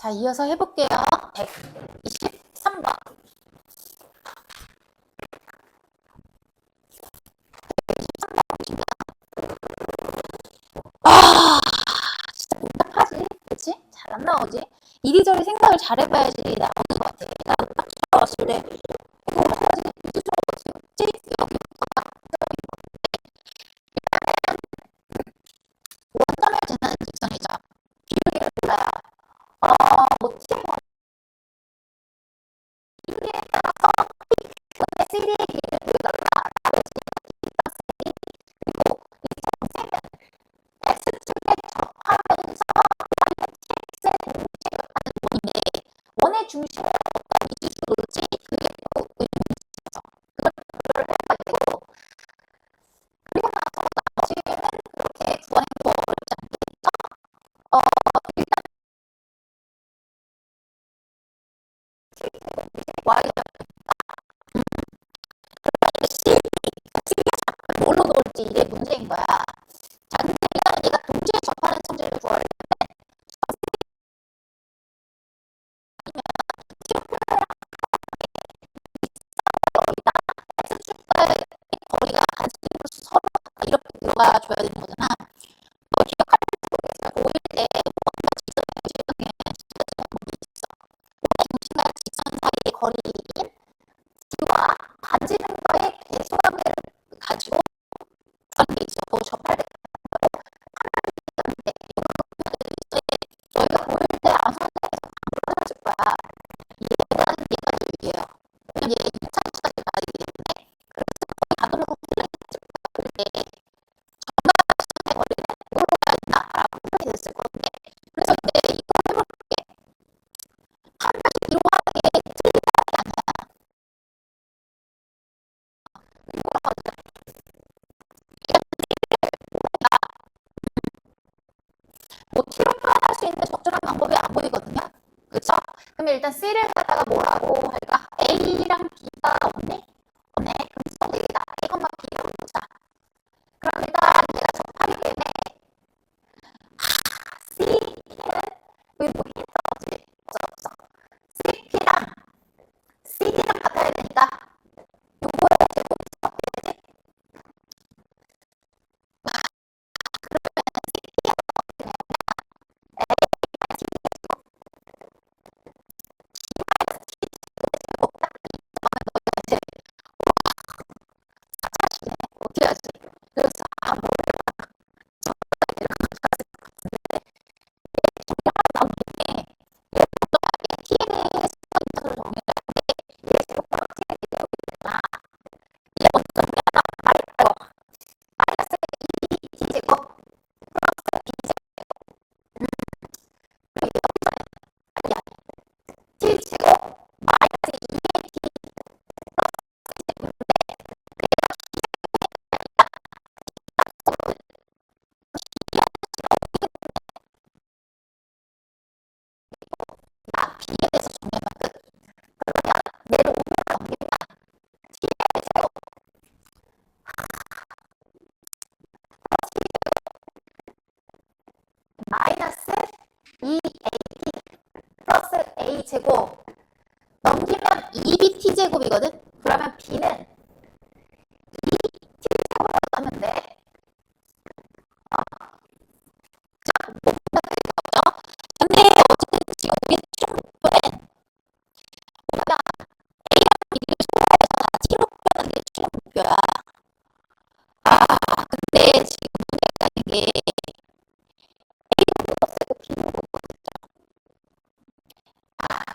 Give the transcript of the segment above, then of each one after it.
자, 이어서 해볼게요. 123번. 아, 진짜 복잡하지? 그치? 잘 안 나오지? 이리저리 생각을 잘 해봐야지 나오는 것 같아. 나도 딱 들어왔을 때, 이거 어떡하지? 이리저리 어떻게 했지? 여기부터 원점을 지나는 직선이죠. 기울기를 몰라요. 뭐, TM을 따라서 CD의 길이를 보여달라. 그리고 이 점線X축에 접하면서 X의 동시에 하는 원인데 원의 중심을 어떤 이주로 놓지 그게 또 의미있어. 그걸 해야 되고 그리고 나서 나머지는 그렇게 구하기도 어렵지 않겠죠? 일단 Y가 뭘로 놓을지 이게 문제인 거야. 자, 근데 일단 얘가 동시에 접하는 성질을 구하려면 거리다 X축과의 거리가 반지름으로서 서로 이렇게 들어가 줘야 되는 거잖아. 기억할지 모르겠어요. 5일 때 뭔가 직선의 실경에 진짜 범위 있어. 중심과 직선 사이의 거리인 D와 반지름과의 대소관계를 가지고 구하는 게 있어. 뭐 접할 때 저희가 보일 때 암산에서 방법을 찾을 거야. 얘가 유리해요. 왜냐면 얘가 2차까지 가야 되기 때문에 그래서 거의 가도록 찾을 거야. 그럴 때 정답의 거리는 이걸로 가야 된다라고 생각이 됐을 건데 그래서 이제 이거 해볼게. 한 가지 이용하는 게 틀리지 않아요. 이거랑 뭐 t로 표현할 수 있는 적절한 방법이 안 보이거든요. 그쵸? 그러면 일단 C를 갖다가 뭐라고 할까? A랑 B가 없네? 없네. 그럼 써되겠다. A, B라고 보자. 그럼 일단 얘가 접하기 때문에 CP는 여기 뭐 힌트 없지? 없어. CP랑 CD랑 같아야 되니까 요거의 제곱이 어떻게 되지? 어떻게 하지? 그래서 나온 김에 TN의 스포인트로 정리하는데 얘 제곱하고 TN이 되고 있잖아. 이제 먼저 정리하자. 마이너스 2T제곱 플러스 B제곱 그리고 여기서는 아니야. T제곱 마이너스 2의 T제곱인데 나 B에 대해서 정리하면 끝. 그러면 얘를 5로 넘기면 T의 제곱 마이너스 2AT 플러스 A제곱 넘기면 2BT제곱이거든? 그러면 B는 2T제곱을 하면 돼. 근데 어쨌든 지금 우리 최종 목표는 뭐냐면 A랑 B를 소화해서 다 T로 표현하는 게 최종 목표야. 근데 지금 문제가 있는 게 A는 못 없애고 B는 못 없앴죠.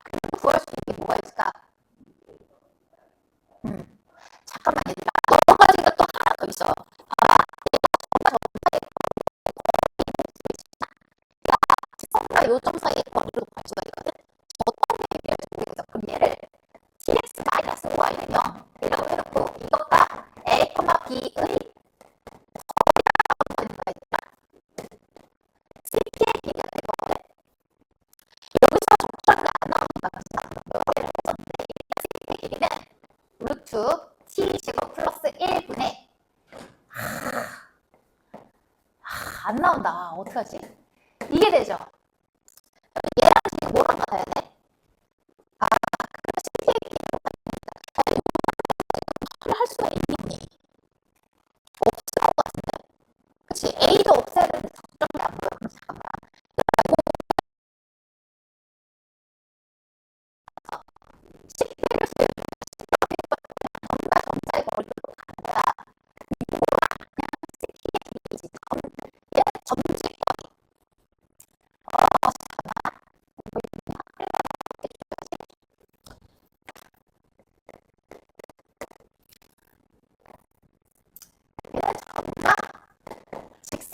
그럼 구할 수 있는 게 뭐가 있을까? 잠깐만 얘들아. 여러 가지가 또 하나 더 있어. 봐봐. 직선과 요점 사이의 거리를 구할 수가 있거든. 어떤 게 의미할지 모르겠어. 그럼 얘를 tx-y는 0 이라고 해놓고 이것과 a, b의 cp의 비교가 될 거거든. 여기서 적절하게 안 나오니까 이거를 했었는데 cp의 길이는 루트 t제곱 플러스 1분의 안 나온다. 어떡하지? 이게 되죠. 얘랑 지금 뭐랑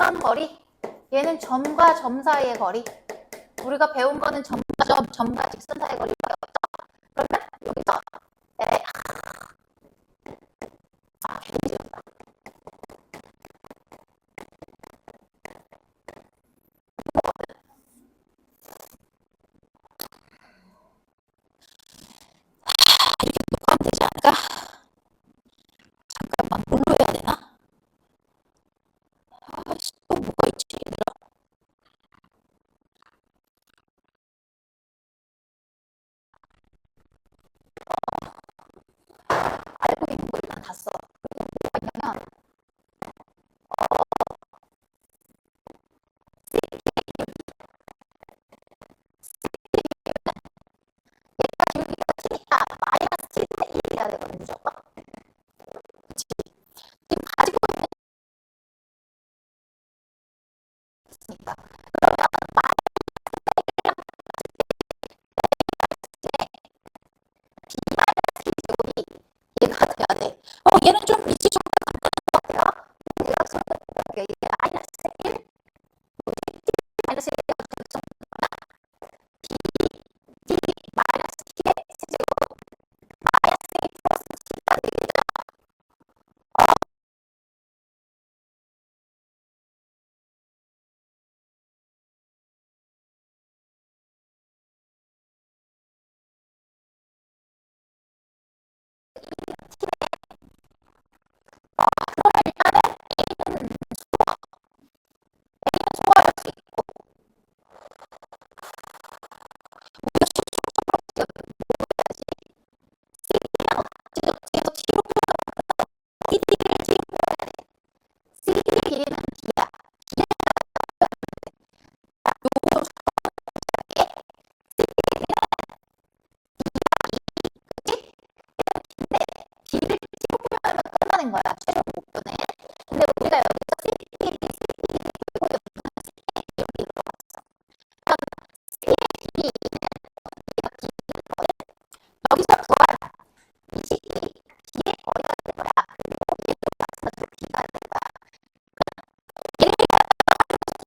이런 거리, 얘는 점과 점 사이의 거리. 우리가 배운 거는 점과 점과 직선 사이의 거리가 없죠. 그러면 여기서 괜히 지웠다. 이렇게 녹화하면 되지 않을까? 잠깐만, 뭘로 해야 되나? 아씨, 또 뭐가 있지, 얘들아? 알고 있는 거 일단 다 써. 그리고 뭐가 있냐면, 얘가 기울기가 t니까 마이너스 t분의 1이 해야 되거든, 무조건. 그치? 지금 가지고 있으니까. 그러면 B마이너스 T제곱이 얘가 돼야 돼. 얘는 좀 위치 정리가 간단한 것 같아요. 얘가 정답이야. 이게 마이너스 1, 마이너스 1이 어떻게 정답이야? B, T, 마이너스 T의 세제곱, 마이너스 1 플러스 T가 되겠죠. 그러면 일단은 A는 소화할 수 있고, 우리가 최종적으로 어떻게 해야지? C랑 어찌어찌해서 T로 표현하면 CD를 T로 표현해야 돼. CD의 길이는 D야. D를 요거 정확하게 CD의 길이는 그치? 근데 D를 T로 표현하면 끝나는 거야. 최종 목표는. 근데 우리가 여기서 CD의 그리고 여기는 CD의 이렇게 들어갔어. 그러면 CD의 길이는 우리가 D는 거는 여기서 부활 이 식이 D의 거리가 될 거야. 그리고 얘도 마찬가지로 D가 될 거야. 얘를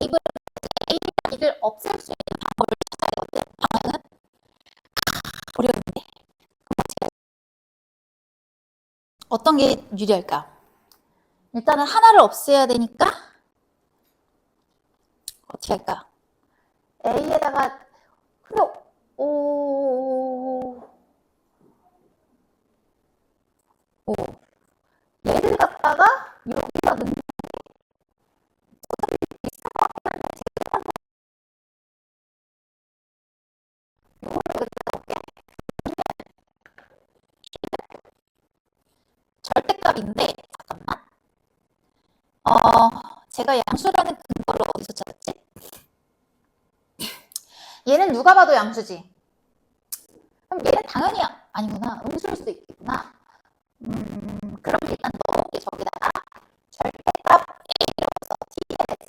입을 A랑 D를 없앨 수 있는 방법을 찾아야 되거든. 방향은 어려운데. 어떤 게 유리할까? 일단은 하나를 없애야 되니까 어떻게 할까? A에다가 근데 얘를 갖다가 여기다 넣는 비슷한 것 같긴 한데 제가 한번 이거를 여기다 넣을게. 절대값인데 잠깐만. 제가 양수라는 근거를 어디서 찾았지? 얘는 누가 봐도 양수지. 그럼 얘는 당연히 아니구나. 음수일 수도 있겠구나. 그럼 일단 넣어볼게. 저기다가 절대값 A를 써 T의 제곱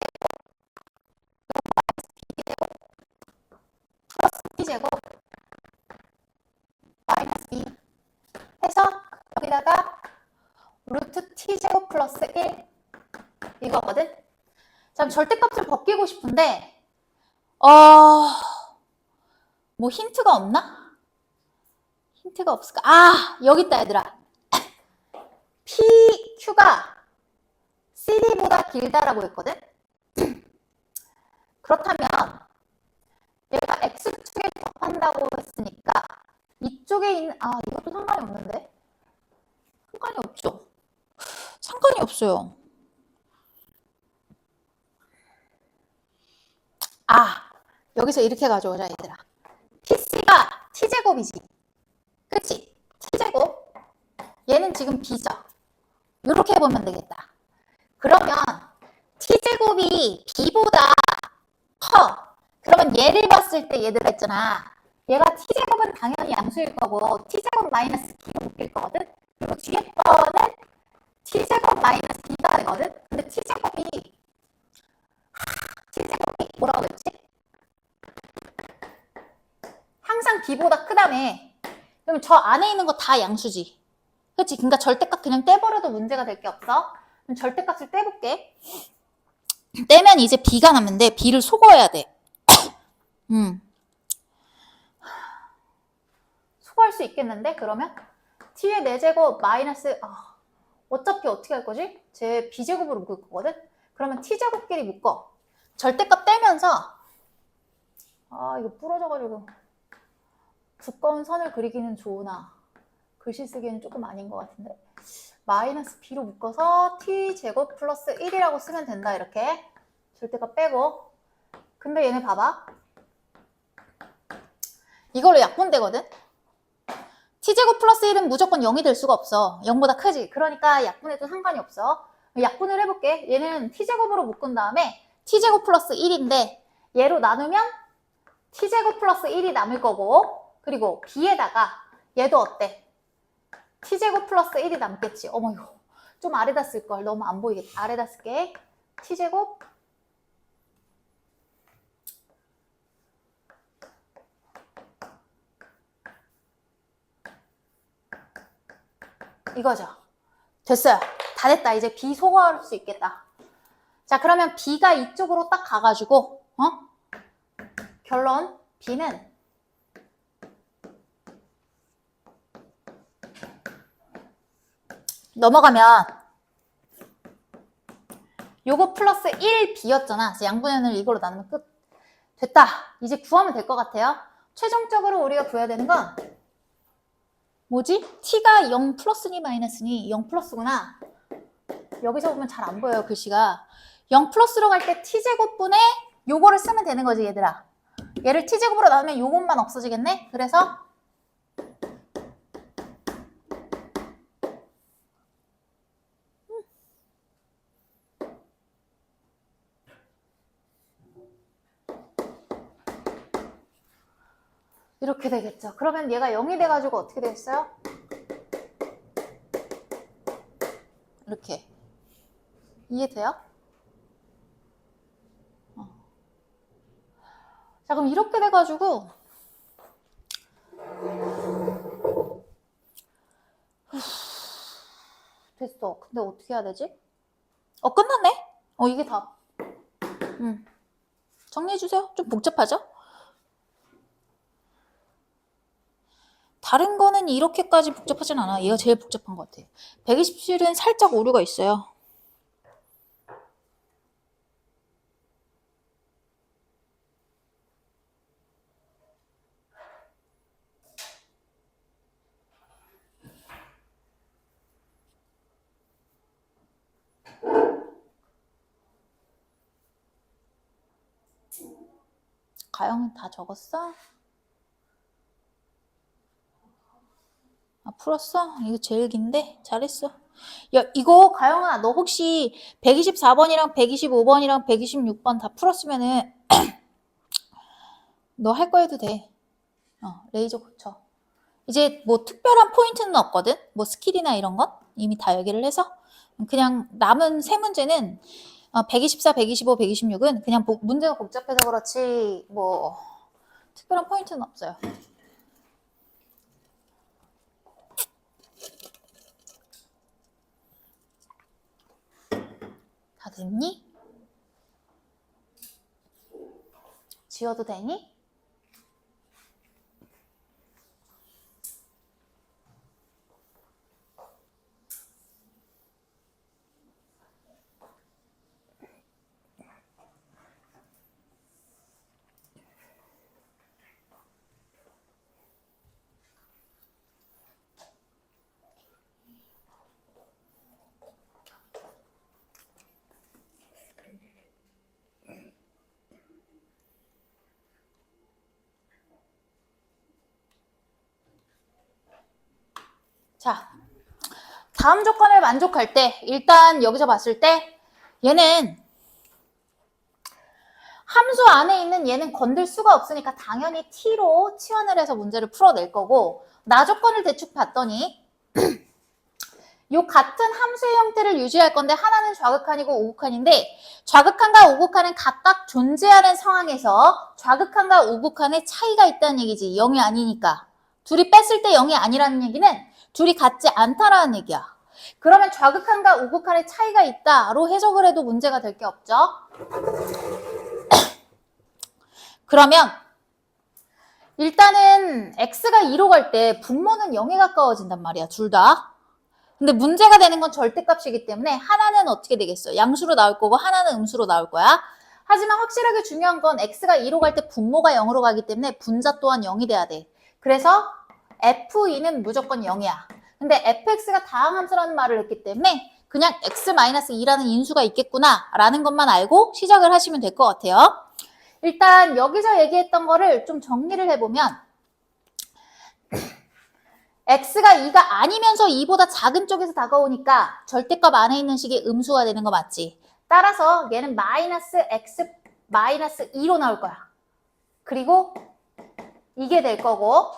B제곱 플러스 T제곱 마이너스 2 해서 여기다가 루트 T제곱 플러스 1 이거거든. 자, 절대값을 벗기고 싶은데 뭐 힌트가 없나? 힌트가 없을까? 여기 있다 얘들아. PQ가 CD보다 길다라고 했거든. 그렇다면 얘가 X축에 접한다고 했으니까 이쪽에 있는 이것도 상관이 없는데? 상관이 없죠. 상관이 없어요. 여기서 이렇게 가져오자 얘들아. PC가 T제곱이지. 그치? T제곱. 얘는 지금 B죠. 이렇게 해보면 되겠다. 그러면 T제곱이 B보다 커. 그러면 얘를 봤을 때 얘들아 있잖아. 얘가 T제곱은 당연히 양수일 거고 T제곱 마이너스 B로 묶일 거거든. 그리고 뒤에 거는 T제곱 마이너스 B가 되거든. 근데 T제곱이 뭐라고 했지? 항상 B보다 크다며. 그럼 저 안에 있는 거 다 양수지. 그치? 그러니까 절대값 그냥 떼버려도 문제가 될 게 없어. 그럼 절대값을 떼볼게. 떼면 이제 b가 남는데 b를 속어야 돼. 속어할 수 있겠는데 그러면? t의 4제곱 마이너스 어차피 어떻게 할 거지? 제 b제곱으로 묶을 거거든? 그러면 t제곱끼리 묶어. 절대값 떼면서 이거 부러져가지고 두꺼운 선을 그리기는 좋으나 글씨 쓰기는 조금 아닌 것 같은데 마이너스 b로 묶어서 t제곱 플러스 1이라고 쓰면 된다. 이렇게 절대값 빼고. 근데 얘네 봐봐. 이걸로 약분되거든? t제곱 플러스 1은 무조건 0이 될 수가 없어. 0보다 크지. 그러니까 약분해도 상관이 없어. 약분을 해볼게. 얘는 t제곱으로 묶은 다음에 t제곱 플러스 1인데 얘로 나누면 t제곱 플러스 1이 남을 거고, 그리고 b에다가 얘도 어때? t제곱 플러스 1이 남겠지. 어머 이거 좀 아래다 쓸걸. 너무 안 보이겠다. 아래다 쓸게. t제곱 이거죠. 됐어요. 다 됐다. 이제 b 소거할 수 있겠다. 자, 그러면 b가 이쪽으로 딱 가가지고 결론 b는 넘어가면 요거 플러스 1b였잖아. 양분연을 이걸로 나누면 끝. 됐다. 이제 구하면 될 것 같아요. 최종적으로 우리가 구해야 되는 건 뭐지? t가 0 플러스니 마이너스니 0 플러스구나. 여기서 보면 잘 안 보여요, 글씨가. 0 플러스로 갈 때 t제곱분에 요거를 쓰면 되는 거지, 얘들아. 얘를 t제곱으로 나누면 요것만 없어지겠네? 그래서 이렇게 되겠죠. 그러면 얘가 0이 돼가지고 어떻게 되겠어요? 이렇게. 이해돼요? 자, 그럼 이렇게 돼가지고 됐어. 근데 어떻게 해야 되지? 끝났네? 이게 다. 정리해주세요. 좀 복잡하죠? 다른 거는 이렇게까지 복잡하진 않아. 얘가 제일 복잡한 것 같아. 127은 살짝 오류가 있어요. 가영은 다 적었어? 풀었어? 이거 제일 긴데? 잘했어. 야, 이거 가영아, 너 혹시 124번이랑 125번이랑 126번 다 풀었으면은 너 할 거 해도 돼. 레이저 고쳐. 이제 뭐 특별한 포인트는 없거든? 뭐 스킬이나 이런 건? 이미 다 얘기를 해서. 그냥 남은 세 문제는 124, 125, 126은 그냥 문제가 복잡해서 그렇지 뭐 특별한 포인트는 없어요. 다 됐니? 지워도 되니? 자, 다음 조건을 만족할 때 일단 여기서 봤을 때 얘는 함수 안에 있는 얘는 건들 수가 없으니까 당연히 t로 치환을 해서 문제를 풀어낼 거고, 나 조건을 대충 봤더니 요 같은 함수의 형태를 유지할 건데 하나는 좌극한이고 우극한인데 좌극한과 우극한은 각각 존재하는 상황에서 좌극한과 우극한의 차이가 있다는 얘기지. 0이 아니니까. 둘이 뺐을 때 0이 아니라는 얘기는 둘이 같지 않다라는 얘기야. 그러면 좌극한과 우극한의 차이가 있다로 해석을 해도 문제가 될 게 없죠. 그러면 일단은 x가 2로 갈 때 분모는 0에 가까워진단 말이야, 둘 다. 근데 문제가 되는 건 절대값이기 때문에 하나는 어떻게 되겠어? 양수로 나올 거고 하나는 음수로 나올 거야. 하지만 확실하게 중요한 건 x가 2로 갈 때 분모가 0으로 가기 때문에 분자 또한 0이 돼야 돼. 그래서 f2는 무조건 0이야. 근데 fx가 다항함수라는 말을 했기 때문에 그냥 x-2라는 인수가 있겠구나 라는 것만 알고 시작을 하시면 될 것 같아요. 일단 여기서 얘기했던 거를 좀 정리를 해보면 x가 2가 아니면서 2보다 작은 쪽에서 다가오니까 절대값 안에 있는 식이 음수가 되는 거 맞지? 따라서 얘는 마이너스 x 마이너스 2로 나올 거야. 그리고 이게 될 거고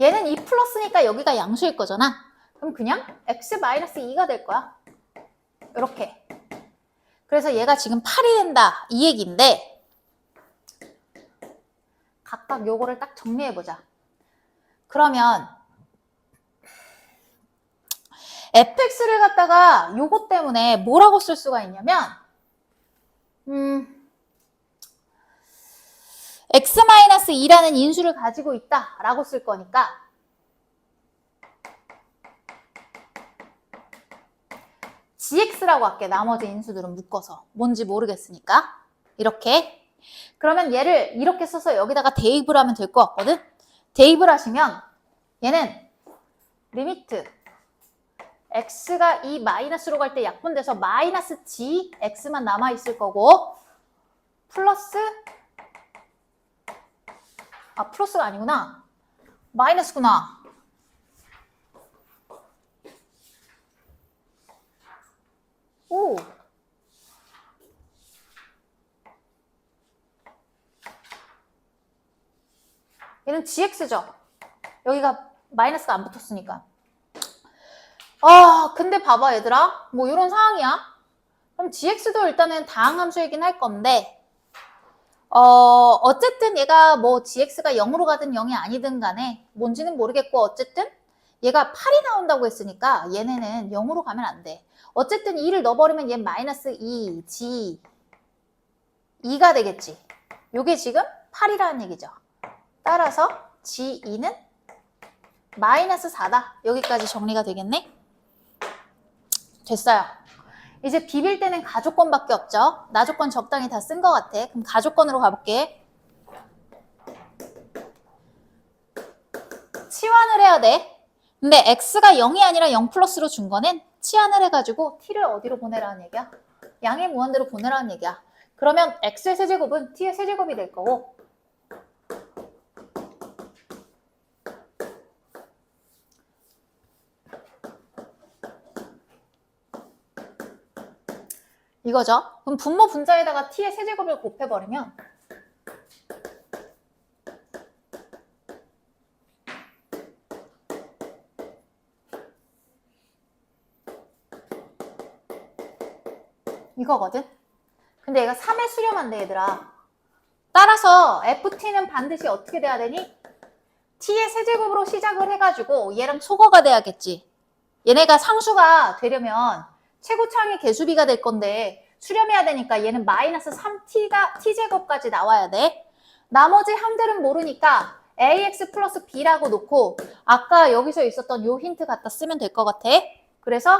얘는 2 플러스니까 여기가 양수일 거잖아. 그럼 그냥 x 마이너스 2가 될 거야. 이렇게. 그래서 얘가 지금 8이 된다 이 얘기인데 각각 요거를 딱 정리해보자. 그러면 fx를 갖다가 요거 때문에 뭐라고 쓸 수가 있냐면 x-2라는 인수를 가지고 있다라고 쓸 거니까 gx라고 할게. 나머지 인수들은 묶어서. 뭔지 모르겠으니까. 이렇게. 그러면 얘를 이렇게 써서 여기다가 대입을 하면 될 것 같거든? 대입을 하시면 얘는 리미트 x가 2 마이너스로 갈 때 약분돼서 마이너스 gx만 남아있을 거고 플러스 플러스가 아니구나. 마이너스구나. 오. 얘는 gx죠. 여기가 마이너스가 안 붙었으니까. 근데 봐봐 얘들아. 뭐 이런 상황이야. 그럼 gx도 일단은 다항함수이긴 할 건데 어쨌든 얘가 뭐 gx가 0으로 가든 0이 아니든 간에 뭔지는 모르겠고 어쨌든 얘가 8이 나온다고 했으니까 얘네는 0으로 가면 안 돼. 어쨌든 2를 넣어버리면 얘 마이너스 2, g 2가 되겠지. 요게 지금 8이라는 얘기죠. 따라서 g2는 마이너스 4다. 여기까지 정리가 되겠네. 됐어요. 이제 비빌 때는 가조건밖에 없죠. 나조건 적당히 다 쓴 것 같아. 그럼 가조건으로 가볼게. 치환을 해야 돼. 근데 x가 0이 아니라 0 플러스로 준 거는 치환을 해가지고 t를 어디로 보내라는 얘기야? 양의 무한대로 보내라는 얘기야. 그러면 x의 세제곱은 t의 세제곱이 될 거고 이거죠. 그럼 분모 분자에다가 t의 세제곱을 곱해버리면 이거거든. 근데 얘가 3에 수렴한대 얘들아. 따라서 ft는 반드시 어떻게 돼야 되니? t의 세제곱으로 시작을 해가지고 얘랑 초과가 돼야겠지. 얘네가 상수가 되려면 최고차항의 개수비가 될 건데 수렴해야 되니까 얘는 마이너스 3t가 t제곱까지 나와야 돼. 나머지 함들은 모르니까 ax 플러스 b라고 놓고 아까 여기서 있었던 요 힌트 갖다 쓰면 될 것 같아. 그래서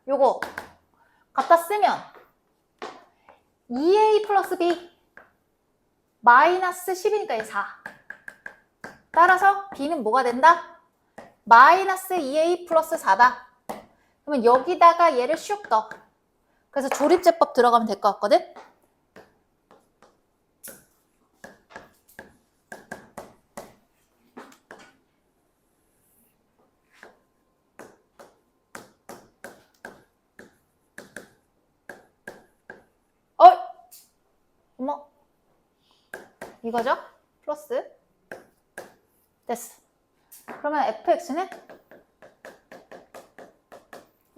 요거 갖다 쓰면 2a 플러스 b 마이너스 10이니까 얘 4. 따라서 b는 뭐가 된다? 마이너스 2a 플러스 4다. 그러면 여기다가 얘를 슉 넣어. 그래서 조립제법 들어가면 될 것 같거든? 어머. 이거죠? 플러스. 됐어. 그러면 fx는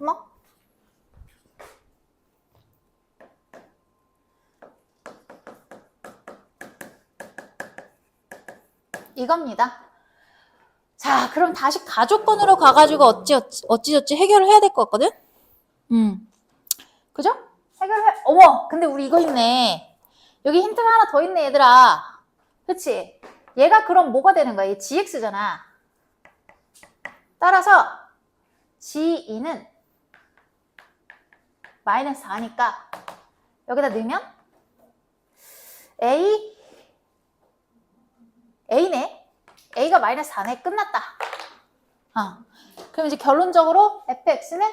어머. 2a 플러스 4 뭐? 이겁니다. 자, 그럼 다시 가족권으로 가가지고 어찌저찌 해결을 해야 될 것 같거든? 그죠? 어머, 근데 우리 이거 있네. 여기 힌트가 하나 더 있네, 얘들아. 그치? 얘가 그럼 뭐가 되는 거야? 얘 gx잖아. 따라서 g2는 마이너스 4니까 여기다 넣으면 A네. A가 마이너스 4네. 끝났다. 그럼 이제 결론적으로 fx는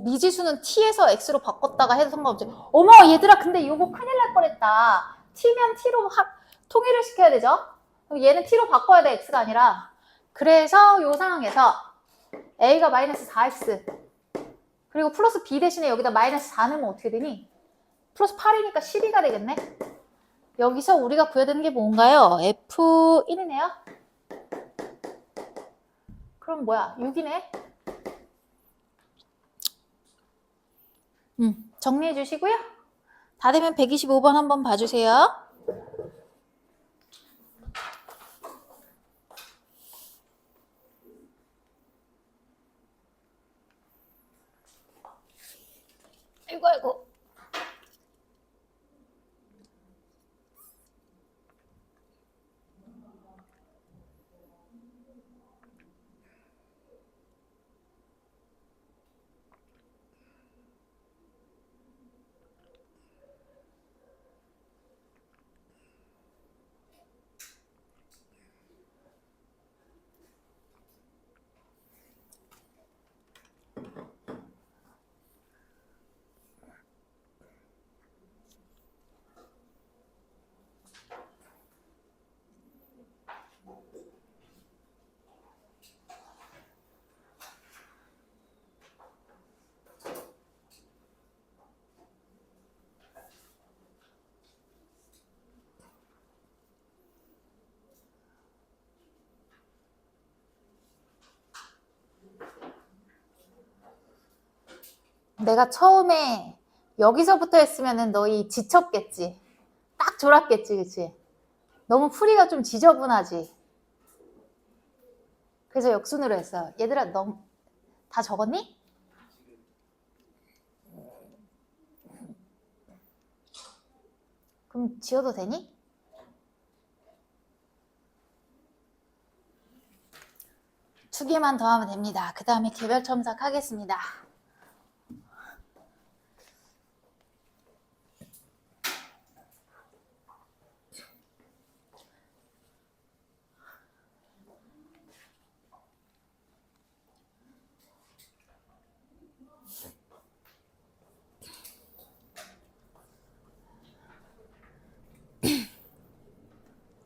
미지수는 t에서 x로 바꿨다가 해도 상관없지. 어머 얘들아 근데 이거 큰일 날 뻔했다. t면 t로 통일을 시켜야 되죠. 그럼 얘는 t로 바꿔야 돼. x가 아니라. 그래서 이 상황에서 a가 마이너스 4x 그리고 플러스 b 대신에 여기다 마이너스 4 넣으면 어떻게 되니? 플러스 8이니까 12가 되겠네. 여기서 우리가 구해야 되는 게 뭔가요? F1이네요. 그럼 뭐야? 6이네. 정리해 주시고요. 다 되면 125번 한번 봐주세요. 아이고. 내가 처음에 여기서부터 했으면은 너희 지쳤겠지. 딱 졸았겠지, 그치? 너무 풀이가 좀 지저분하지. 그래서 역순으로 했어. 얘들아, 너 다 적었니? 그럼 지워도 되니? 두 개만 더 하면 됩니다. 그 다음에 개별 첨삭 하겠습니다.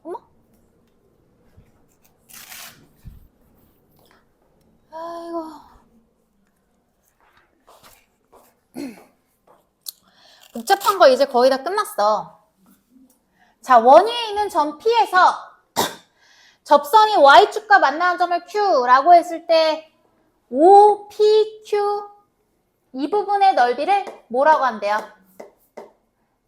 어머? 아이고. 복잡한 거 이제 거의 다 끝났어. 자, 원위에 있는 점 P에서 접선이 Y축과 만나는 점을 Q라고 했을 때 OPQ 이 부분의 넓이를 뭐라고 한대요?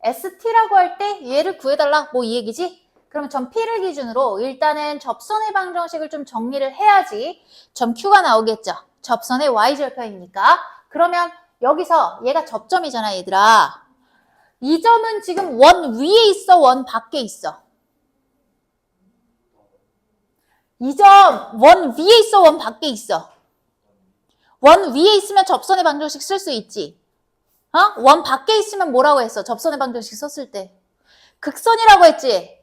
ST라고 할 때 얘를 구해달라 뭐 이 얘기지? 그러면 점 P를 기준으로 일단은 접선의 방정식을 좀 정리를 해야지 점 Q가 나오겠죠. 접선의 Y절편이니까. 그러면 여기서 얘가 접점이잖아 얘들아. 이 점은 지금 원 위에 있어 원 밖에 있어? 이 점 원 위에 있어 원 밖에 있어? 원 위에 있으면 접선의 방정식 쓸 수 있지. 원 밖에 있으면 뭐라고 했어? 접선의 방정식 썼을 때. 극선이라고 했지?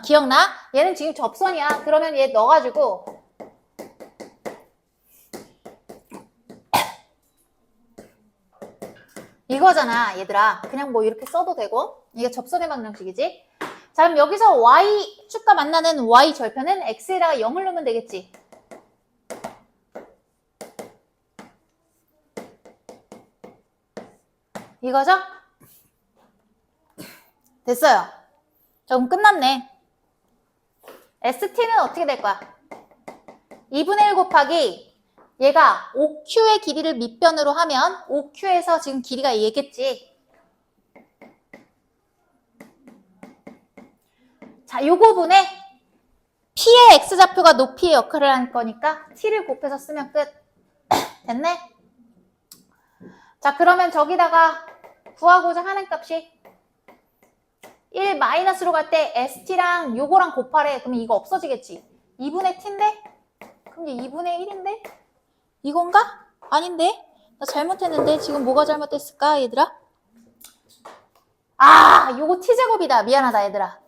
기억나? 얘는 지금 접선이야. 그러면 얘 넣어가지고 이거잖아 얘들아. 그냥 뭐 이렇게 써도 되고 이게 접선의 방정식이지. 자 그럼 여기서 Y축과 만나는 Y절편은 X에다가 0을 넣으면 되겠지. 이거죠? 됐어요. 자, 그럼 끝났네. ST는 어떻게 될 거야? 2분의 1 곱하기 얘가 OQ의 길이를 밑변으로 하면 OQ에서 지금 길이가 얘겠지. 자, 요 부분에 P의 X좌표가 높이의 역할을 할 거니까 T를 곱해서 쓰면 끝. 됐네? 자, 그러면 저기다가 구하고자 하는 값이 1 마이너스로 갈 때 ST랑 요거랑 곱하래. 그러면 이거 없어지겠지. 2분의 T인데? 그럼 이제 2분의 1인데? 이건가? 아닌데? 나 잘못했는데 지금 뭐가 잘못됐을까 얘들아? 아, 요거 T제곱이다. 미안하다 얘들아.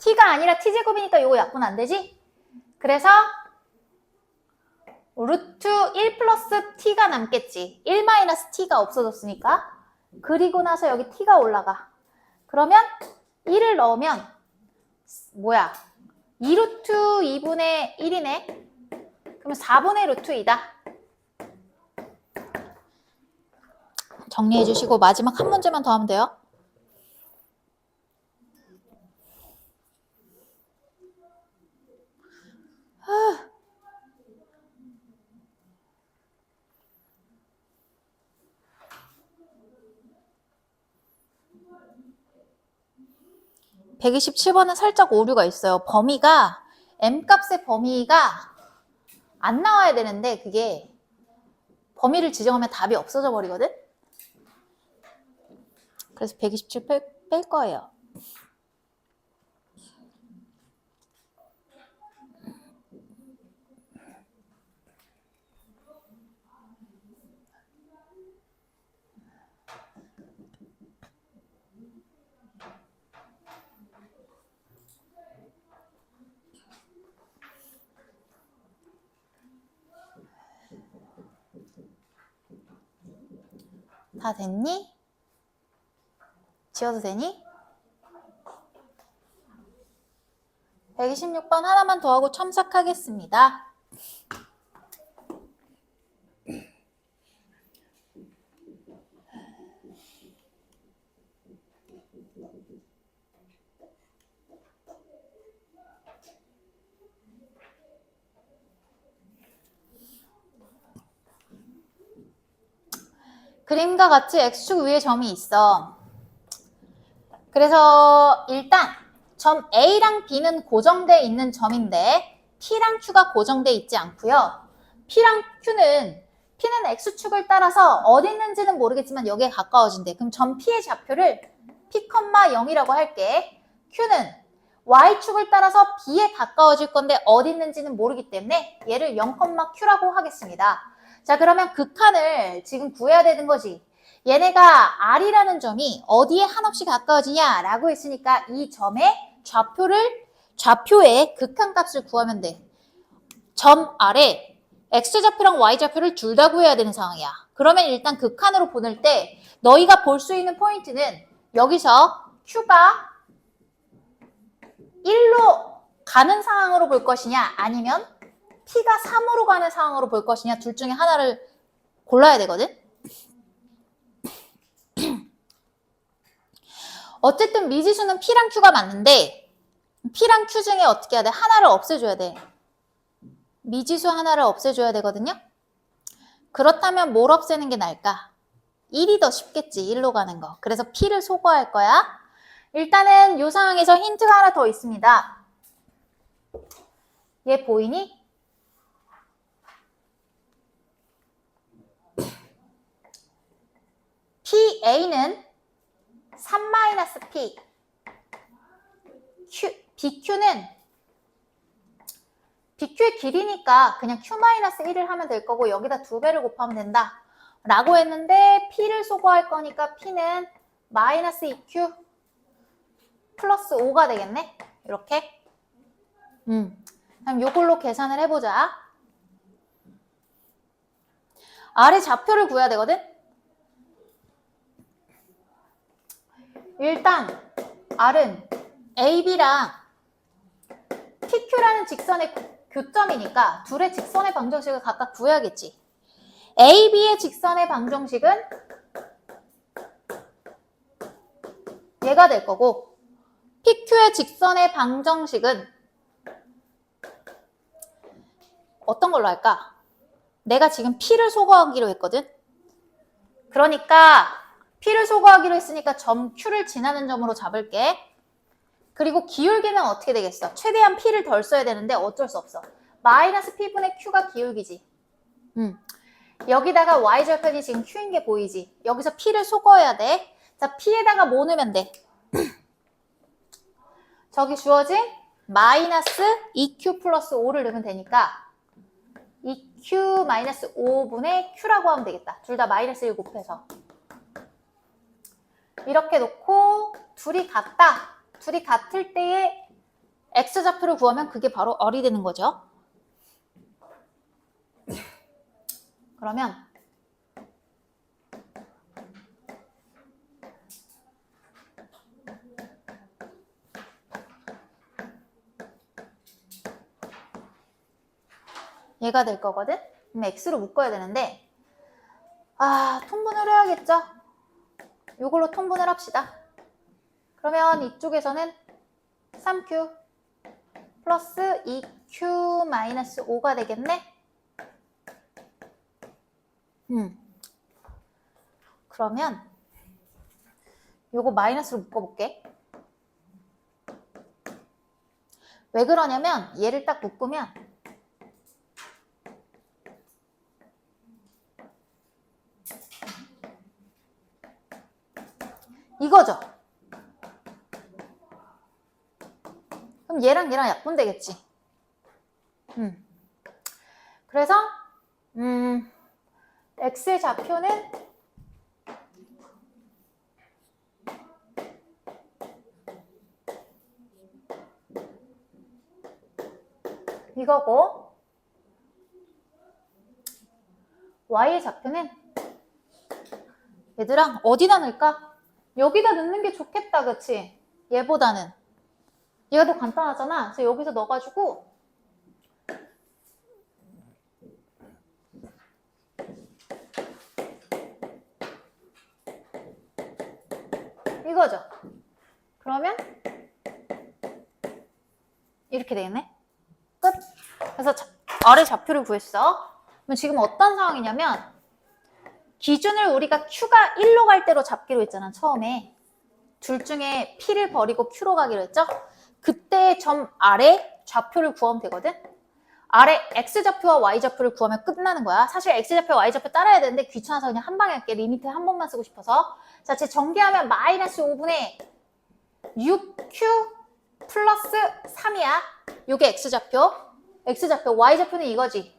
T가 아니라 T제곱이니까 요거 약분 안 되지? 그래서 루트 1 플러스 T가 남겠지. 1 마이너스 T가 없어졌으니까. 그리고 나서 여기 T가 올라가. 그러면 1을 넣으면 뭐야? 2루트 2분의 1이네. 그러면 4분의 루트 2다. 정리해 주시고 마지막 한 문제만 더 하면 돼요. 하... 127번은 살짝 오류가 있어요. 범위가 M값의 범위가 안 나와야 되는데 그게 범위를 지정하면 답이 없어져 버리거든? 그래서 127 뺄 거예요. 다 됐니? 지워도 되니? 126번 하나만 더 하고 첨삭하겠습니다. 그림과 같이 X축 위에 점이 있어. 그래서 일단 점 A랑 B는 고정되어 있는 점인데 P랑 Q가 고정되어 있지 않고요. P랑 Q는 P는 X축을 따라서 어디 있는지는 모르겠지만 여기에 가까워진대. 그럼 점 P의 좌표를 P, 0이라고 할게. Q는 Y축을 따라서 B에 가까워질 건데 어디 있는지는 모르기 때문에 얘를 0,Q라고 하겠습니다. 자, 그러면 극한을 지금 구해야 되는 거지. 얘네가 R이라는 점이 어디에 한없이 가까워지냐 라고 했으니까 이 점의 좌표의 극한값을 구하면 돼. 점 R에 X좌표랑 Y좌표를 둘 다 구해야 되는 상황이야. 그러면 일단 극한으로 보낼 때 너희가 볼 수 있는 포인트는 여기서 Q가 1로 가는 상황으로 볼 것이냐 아니면 P가 3으로 가는 상황으로 볼 것이냐 둘 중에 하나를 골라야 되거든. 어쨌든 미지수는 P랑 Q가 맞는데 P랑 Q 중에 어떻게 해야 돼? 하나를 없애줘야 돼. 미지수 하나를 없애줘야 되거든요. 그렇다면 뭘 없애는 게 나을까? 1이 더 쉽겠지. 1로 가는 거. 그래서 P를 소거할 거야. 일단은 이 상황에서 힌트가 하나 더 있습니다. 얘 보이니? PA는 3-P, BQ는 BQ의 길이니까 그냥 Q-1을 하면 될 거고 여기다 2배를 곱하면 된다 라고 했는데 P를 소거할 거니까 P는 -2Q 플러스 5가 되겠네. 이렇게. 그럼 이걸로 계산을 해보자. R의 좌표를 구해야 되거든. 일단 R은 AB랑 PQ라는 직선의 교점이니까 둘의 직선의 방정식을 각각 구해야겠지. AB의 직선의 방정식은 얘가 될 거고 PQ의 직선의 방정식은 어떤 걸로 할까? 내가 지금 P를 소거하기로 했거든. 그러니까 P를 소거하기로 했으니까 점 Q를 지나는 점으로 잡을게. 그리고 기울기는 어떻게 되겠어? 최대한 P를 덜 써야 되는데 어쩔 수 없어. 마이너스 P분의 Q가 기울기지. 여기다가 Y절편이 지금 Q인 게 보이지? 여기서 P를 속어야 돼. 자, P에다가 뭐 넣으면 돼? 저기 주어진 마이너스 2Q 플러스 5를 넣으면 되니까 2Q 마이너스 5분의 Q라고 하면 되겠다. 둘 다 마이너스 1 곱해서. 이렇게 놓고 둘이 같다. 둘이 같을 때의 X좌표를 구하면 그게 바로 얼이 되는 거죠. 그러면 얘가 될 거거든? 그럼 X로 묶어야 되는데 통분을 해야겠죠? 이걸로 통분을 합시다. 그러면 이쪽에서는 3Q 플러스 2Q 마이너스 5가 되겠네? 그러면 요거 마이너스로 묶어볼게. 왜 그러냐면 얘를 딱 묶으면 이거죠. 그럼 얘랑 약분 되겠지. 그래서 X의 좌표는 이거고 Y의 좌표는 얘들아 어디다 넣을까? 여기다 넣는 게 좋겠다, 그치? 얘보다는 얘가 더 간단하잖아. 그래서 여기서 넣어가지고 이거죠. 그러면 이렇게 되겠네. 끝. 그래서 아래 좌표를 구했어. 그럼 지금 어떤 상황이냐면 기준을 우리가 Q가 1로 갈 대로 잡기로 했잖아, 처음에. 둘 중에 P를 버리고 Q로 가기로 했죠? 그때 점 아래 좌표를 구하면 되거든? 아래 X좌표와 Y좌표를 구하면 끝나는 거야. 사실 X좌표, Y좌표 따라야 되는데 귀찮아서 그냥 한 방에 할게. 리미트 한 번만 쓰고 싶어서. 자, 제 전개하면 마이너스 5분의 6Q 플러스 3이야. 요게 X좌표. X좌표, Y좌표는 이거지.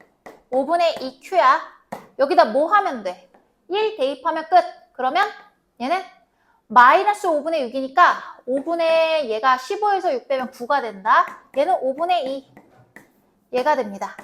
5분의 2Q야. 여기다 뭐 하면 돼? 1 대입하면 끝. 그러면 얘는 마이너스 5분의 6이니까 5분의 얘가 15에서 6 빼면 9가 된다. 얘는 5분의 2. 얘가 됩니다.